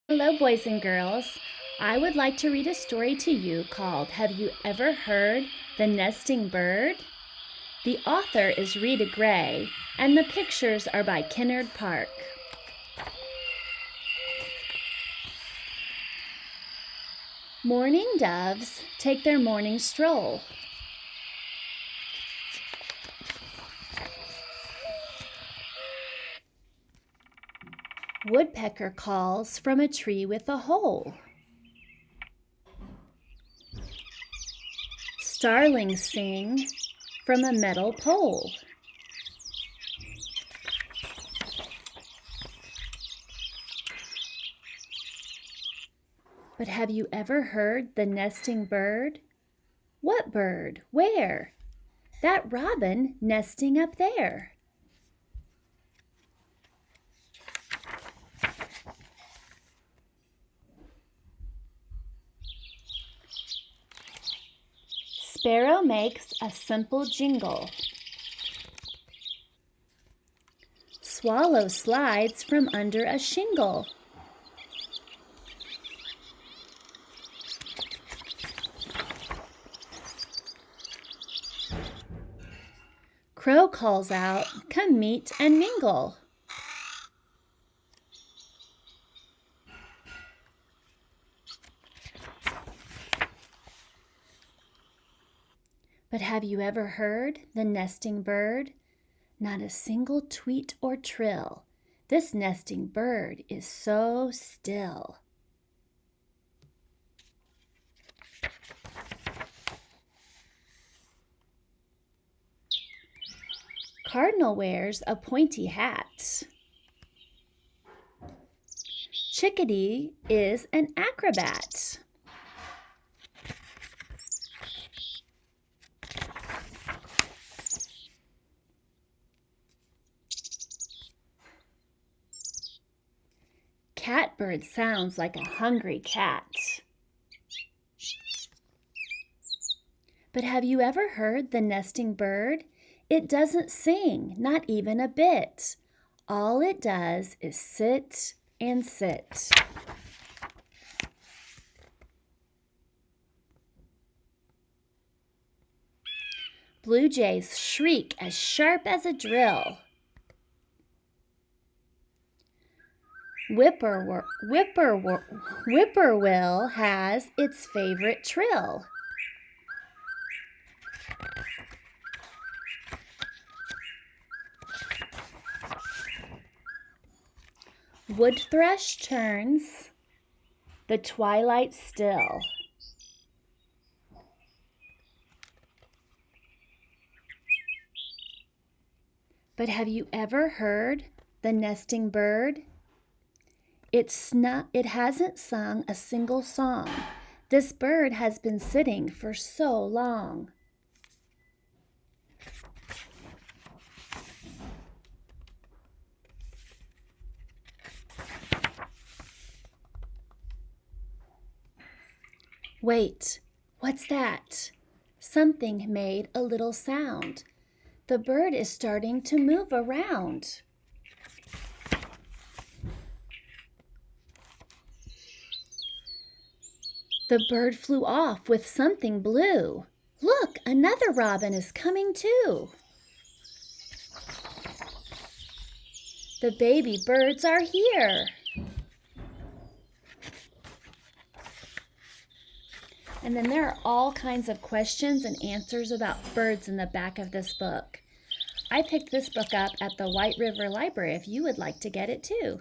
Hello, boys and girls. I would like to read a story to you called Have You Ever Heard the Nesting Bird? The author is Rita Gray, and the pictures are by Kennard Park. Morning doves take their morning stroll. Woodpecker calls from a tree with a hole. Starlings sing from a metal pole. But have you ever heard the nesting bird? What bird? Where? That robin nesting up there. Sparrow makes a simple jingle. Swallow slides from under a shingle. Crow calls out, "Come meet and mingle." But have you ever heard the nesting bird? Not a single tweet or trill. This nesting bird is so still. Cardinal wears a pointy hat. Chickadee is an acrobat. Catbird sounds like a hungry cat. But have you ever heard the nesting bird? It doesn't sing, not even a bit. All it does is sit and sit. Blue jays shriek as sharp as a drill. Whippoorwill has its favorite trill. Wood thrush turns the twilight still. But have you ever heard the nesting bird? It hasn't sung a single song. This bird has been sitting for so long. Wait, what's that? Something made a little sound. The bird is starting to move around. The bird flew off with something blue. Look, another robin is coming too. The baby birds are here. And then there are all kinds of questions and answers about birds in the back of this book. I picked this book up at the White River Library if you would like to get it too.